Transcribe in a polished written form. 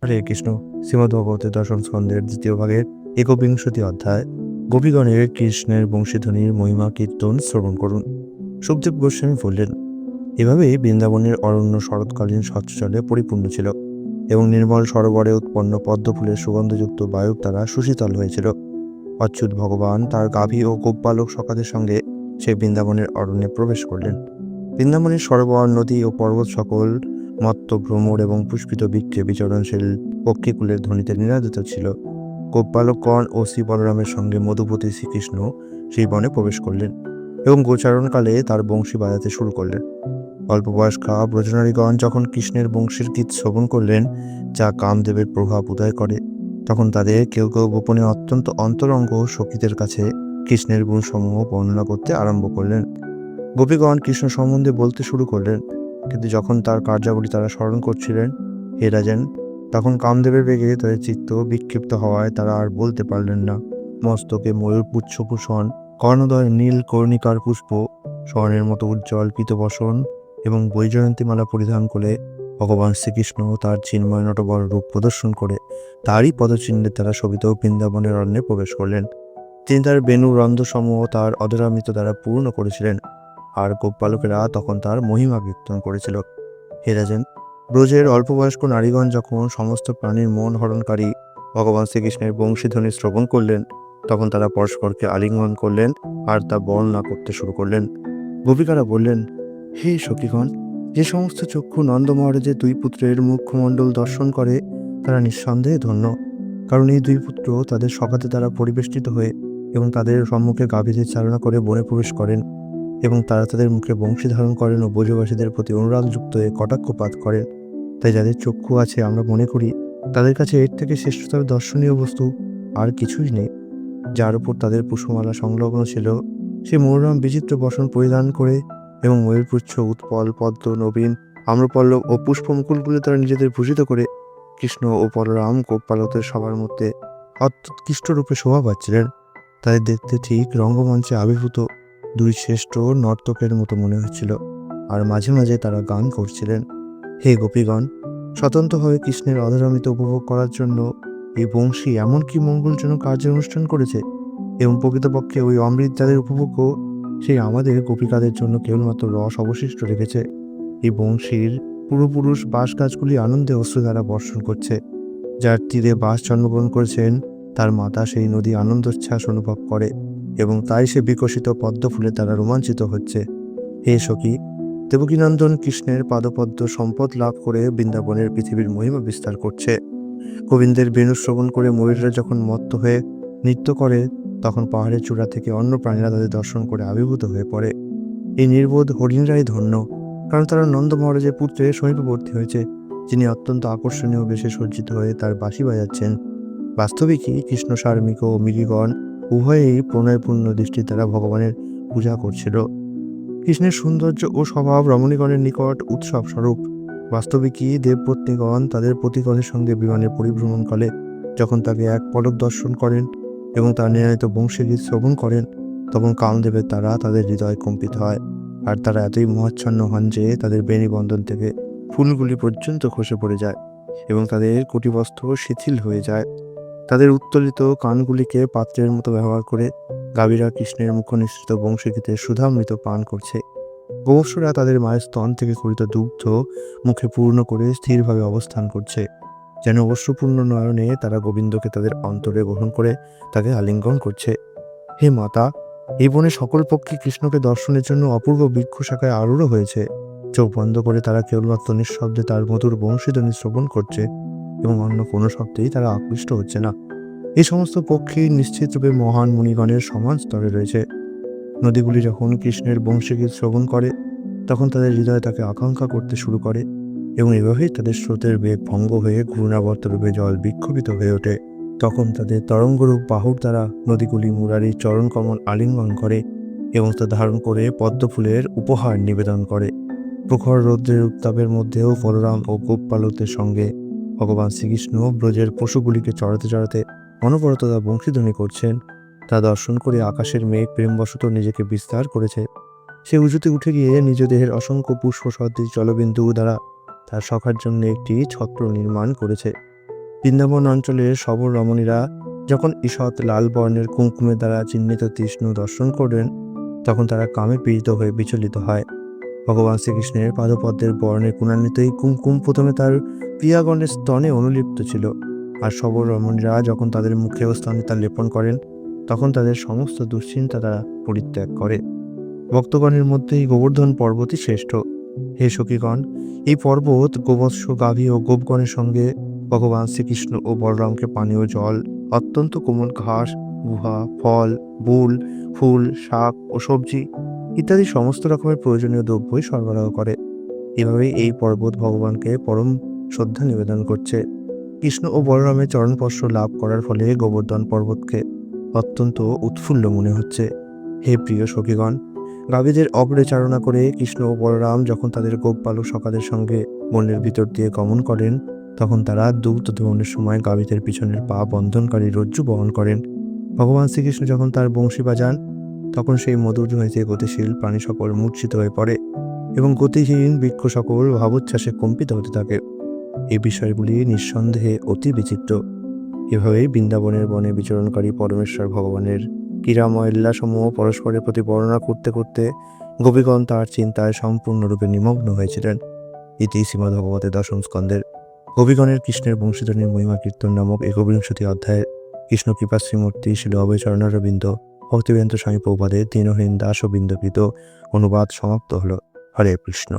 হরে কৃষ্ণ। শ্রীমদ্ভগবতের দশম স্কন্ধের দ্বিতীয় ভাগের একবিংশতি অধ্যায় গোপীগণের কৃষ্ণের বংশীধ্বনির মহিমা কীর্তন শ্রবণ করুন। সুখদেব গোস্বামী বললেন, এভাবেই বৃন্দাবনের অরণ্য শরৎকালীন স্বচ্ছ জলে পরিপূর্ণ ছিল এবং নির্মল সরোবরে উৎপন্ন পদ্মফুলের সুগন্ধযুক্ত বায়ুর দ্বারা সুশীতল হয়েছিল। অচ্যুত ভগবান তার গাভী ও গোপবালক সখাদের সঙ্গে সেই বৃন্দাবনের অরণ্যে প্রবেশ করলেন। বৃন্দাবনের সরোবর, নদী ও পর্বত সকল মত্ত ভ্রমর এবং পুষ্পিত বৃক্ষে বিচরণশীল পক্ষীকুলের ধ্বনিতে নিনাদিত ছিল। গোপবালকগণ ও শ্রী বলরামের সঙ্গে মধুপতি শ্রীকৃষ্ণ সেই বনে প্রবেশ করলেন এবং গোচারণকালে তার বংশী বাজাতে শুরু করলেন। অল্পবয়স্কা ব্রজনারীগণ যখন কৃষ্ণের বংশীর গীত শ্রবণ করলেন, যা কামদেবের প্রভাব উদয় করে, তখন তাদের কেউ কেউ গোপনে অত্যন্ত অন্তরঙ্গ সখীদের কাছে কৃষ্ণের গুণসমূহ বর্ণনা করতে আরম্ভ করলেন। গোপীগণ কৃষ্ণ সম্বন্ধে বলতে শুরু করলেন, কিন্তু যখন তার কার্যাবলী তারা স্মরণ করছিলেন, হে রাজেন, তখন কামদেবের বেগে তাদের চিত্ত বিক্ষিপ্ত হওয়ায় তারা আর বলতে পারলেন না। মস্তকে ময়ূর পুচ্ছভূষণ, কর্ণদয় নীল কর্ণিকার পুষ্প, স্বর্ণের মতো উজ্জ্বল পীতবসন এবং বৈজয়ন্তীমালা পরিধান করে ভগবান শ্রীকৃষ্ণ তার চিন্ময় নটবর রূপ প্রদর্শন করে তারই পদচিহ্নের দ্বারা শোভিত বৃন্দাবনের অরণ্যে প্রবেশ করলেন। তিনি তার বেণু রন্ধ্রসমূহ তার অধরামৃত দ্বারা পূর্ণ করেছিলেন, আর গোপবালকেরা তখন তার মহিমা কীর্তন করেছিল। হে রাজেন, ব্রজের অল্পবয়স্ক নারীগণ যখন সমস্ত প্রাণীর মন হরণকারী ভগবান শ্রীকৃষ্ণের বংশীধ্বনি শ্রবণ করলেন, তখন তারা পরস্পরকে আলিঙ্গন করলেন আর তা বর্ণনা করতে শুরু করলেন। গোপিকারা বললেন, হে সখীগণ, যে সমস্ত চক্ষু নন্দ মহারাজের দুই পুত্রের মুখমণ্ডল দর্শন করে তারা নিঃসন্দেহে ধন্য, কারণ এই দুই পুত্র তাদের সখাতে দ্বারা পরিবেষ্টিত হয়ে এবং তাদের সম্মুখে গাভীদের চালনা করে বনে প্রবেশ করেন এবং তারা তাদের মুখে বংশী ধারণ করেন ও ব্রজবাসীদের প্রতি অনুরাগযুক্ত হয়ে কটাক্ষপাত করেন। তাই যাদের চক্ষু আছে আমরা মনে করি তাদের কাছে এর থেকে শ্রেষ্ঠতর দর্শনীয় বস্তু আর কিছুই নেই। যার উপর তাদের পুষ্পমালা সংলগ্ন ছিল, সে মনোরম বিচিত্র বসন পরিধান করে এবং ময়ূরপুচ্ছ, উৎপল, পদ্ম, নবীন, আম্রপল্লব ও পুষ্পমুকুলগুলো তারা নিজেদের ভূষিত করে কৃষ্ণ ও বলরাম গোপবালকদের সবার মধ্যে অত্যুৎকৃষ্ট রূপে শোভা পাচ্ছিলেন। তাদের দেখতে ঠিক রঙ্গমঞ্চে আবির্ভূত দুই শ্রেষ্ঠ নর্তকের মতো মনে হচ্ছিল, আর মাঝে মাঝে তারা গান করছিলেন। হে গোপীগণ, স্বতন্ত্রভাবে কৃষ্ণের অধরামৃত উপভোগ করার জন্য এই বংশী এমন কি মঙ্গলজনক কার্যের অনুষ্ঠান করেছে, এবং প্রকৃতপক্ষে ওই অমৃত যাদের উপভোগ্য, সেই আমাদের গোপিকাদের জন্য কেবলমাত্র রস অবশিষ্ট রেখেছে। এই বংশীর পূর্বপুরুষ বাঁশ গাছগুলি আনন্দে অশ্রু দ্বারা বর্ষণ করছে। যার তীরে বাঁশ জন্মগ্রহণ করেছেন, তার মাতা সেই নদী আনন্দোচ্ছ্বাস অনুভব করে এবং তাই সে বিকশিত পদ্ম ফুলের দ্বারা রোমাঞ্চিত হচ্ছে। হে সখী, দেবকীনন্দন কৃষ্ণের পাদপদ্ম সম্পদ লাভ করে বৃন্দাবনের পৃথিবীর মহিমা বিস্তার করছে। গোবিন্দের বেণু শ্রবণ করে ময়ূররা যখন মত্ত হয়ে নৃত্য করে, তখন পাহাড়ের চূড়া থেকে অন্য প্রাণীরা তাদের দর্শন করে আবির্ভূত হয়ে পড়ে। এই নির্বোধ হরিণরাই ধন্য, কারণ তারা নন্দ মহারাজের পুত্রের সমীপবর্তী হয়েছে, যিনি অত্যন্ত আকর্ষণীয় বেশে সজ্জিত হয়ে তার বাঁশি বাজাচ্ছেন। বাস্তবিকই কৃষ্ণ সার্মিক ও মৃগীগণ উভয়েই প্রণয়পূর্ণ দৃষ্টির দ্বারা ভগবানের পূজা করছিল। কৃষ্ণের সৌন্দর্য ও স্বভাব রমণীগণের নিকট উৎসব স্বরূপ। বাস্তবিকই দেবপত্নীগণ তাদের পতিগণের সঙ্গে বিমানে পরিভ্রমণকালে যখন তাকে এক পলক দর্শন করেন এবং তার নির্ণীত বংশীগীত শ্রবণ করেন, তখন কামদেবের দ্বারা তাদের হৃদয় কম্পিত হয়, আর তারা এতই মোহাচ্ছন্ন হন যে তাদের বেণীবন্ধন থেকে ফুলগুলি পর্যন্ত খসে পড়ে যায় এবং তাদের কটিবস্ত্র শিথিল হয়ে যায়। তাদের উত্তোলিত কানগুলিকে পাত্রের মতো ব্যবহার করে গাভীরা কৃষ্ণের মুখনিসৃত বংশীগীতে সুধামৃত পান করছে। গোবৎসরা তাদের মায়ের স্তন থেকে খরিত দুগ্ধ মুখে পূর্ণ করে স্থিরভাবে অবস্থান করছে, যেন অশ্রুপূর্ণ নয়নে তারা গোবিন্দকে তাদের অন্তরে গ্রহণ করে তাকে আলিঙ্গন করছে। হে মাতা, এই বনে সকল পক্ষী কৃষ্ণকে দর্শনের জন্য অপূর্ব বৃক্ষ শাখায় আরূঢ় হয়েছে। চোখ বন্ধ করে তারা কেবলমাত্র নিঃশব্দে তার মধুর বংশীধ্বনি শ্রবণ করছে এবং অন্য কোনো শব্দেই তারা আকৃষ্ট হচ্ছে না। এই সমস্ত পক্ষী নিশ্চিতরূপে মহান মুনিগণের সমান স্তরে রয়েছে। নদীগুলি যখন কৃষ্ণের বংশীগীত শ্রবণ করে, তখন তাদের হৃদয় তাকে আকাঙ্ক্ষা করতে শুরু করে এবং এভাবেই তাদের স্রোতের বেগ ভঙ্গ হয়ে ঘূর্ণাবর্ত রূপে জল বিক্ষোভিত হয়ে ওঠে। তখন তাদের তরঙ্গরূপ বাহুর দ্বারা নদীগুলি মুরারির চরণকমল আলিঙ্গন করে এবং তা ধারণ করে পদ্মফুলের উপহার নিবেদন করে। প্রখর রৌদ্রের উত্তাপের মধ্যেও বলরাম ও গোপবালকদের সঙ্গে ভগবান শ্রীকৃষ্ণ ব্রজের পশুগুলিকে চড়াতে চড়াতে অনবরত তা বংশীধ্বনি করছেন। তা দর্শন করে আকাশের মেঘ প্রেমবশত নিজেকে বিস্তার করেছে। সে উঁচুতে উঠে গিয়ে নিজ দেহের অসংখ্য পুষ্প সদৃশ জলবিন্দু দ্বারা তার সখার জন্য একটি ছত্র নির্মাণ করেছে। বৃন্দাবন অঞ্চলের সবর রমণীরা যখন ঈষৎ লাল বর্ণের কুঙ্কুমের দ্বারা চিহ্নিত কৃষ্ণ দর্শন করলেন, তখন তারা কামে পীড়িত হয়ে বিচলিত হয়। ভগবান শ্রীকৃষ্ণের পাদপদ্মের বর্ণের কুণান্বিত এই কুমকুম প্রথমে তার প্রিয়াগণের স্তনে অনুলিপ্ত ছিল, আর সবর রমণীরা যখন তাদের মুখে ও স্তনে তা লেপন করেন, তখন তাদের সমস্ত দুশ্চিন্তা তারা পরিত্যাগ করে। ভক্তগণের মধ্যে এই গোবর্ধন পর্বতই শ্রেষ্ঠ। হে সখীগণ, এই পর্বত গোবৎস, গাভী ও গোপগণের সঙ্গে ভগবান শ্রীকৃষ্ণ ও বলরামকে পানীয় জল, অত্যন্ত কোমল ঘাস, গুহা, ফল, বুল, ফুল, শাক ও সবজি ইত্যাদি সমস্ত রকমের প্রয়োজনীয় দ্রব্যই সরবরাহ করে। এভাবেই এই পর্বত ভগবানকে পরম শ্রদ্ধা নিবেদন করছে। কৃষ্ণ ও বলরামের চরণস্পর্শ লাভ করার ফলে গোবর্ধন পর্বতকে অত্যন্ত উৎফুল্ল মনে হচ্ছে। হে প্রিয় সখীগণ, গাভীদের অগ্রে চারণা করে কৃষ্ণ ও বলরাম যখন তাদের গোপবালক সখাদের সঙ্গে বনের ভিতর দিয়ে গমন করেন, তখন তারা দুগ্ধ দোহনের সময় গাভীদের পিছনের পা বন্ধনকারী রজ্জু বহন করেন। ভগবান শ্রীকৃষ্ণ যখন তার বংশী বাজান, তখন সেই মধুর হইতে গতিশীল প্রাণী সকল মূর্ছিত হয়ে পড়ে এবং গতিহীন বৃক্ষ সকল ভাবোচ্ছ্বাসে কম্পিত হতে থাকে। এই বিষয়গুলি নিঃসন্দেহে অতি বিচিত্র। এভাবেই বৃন্দাবনের বনে বিচরণকারী পরমেশ্বর ভগবানের ক্রীড়াময় লীলাসমূহ পরস্পরের প্রতি বর্ণনা করতে করতে গোপীগণ তার চিন্তায় সম্পূর্ণরূপে নিমগ্ন হয়েছিলেন। ইতি শ্রীমদ্ভগবতে দশম স্কন্ধের গোপীগণের কৃষ্ণের বংশীধ্বনির মহিমা কীর্তন নামক একবিংশতি অধ্যায়ে কৃষ্ণ কৃপা শ্রীমূর্তি শিল অভয় চরণারবিন্দ ভক্তিবেদান্ত স্বামী প্রভুপাদের দীনহীন দাস ও বিন্দকৃত অনুবাদ সমাপ্ত হল। হরে কৃষ্ণ।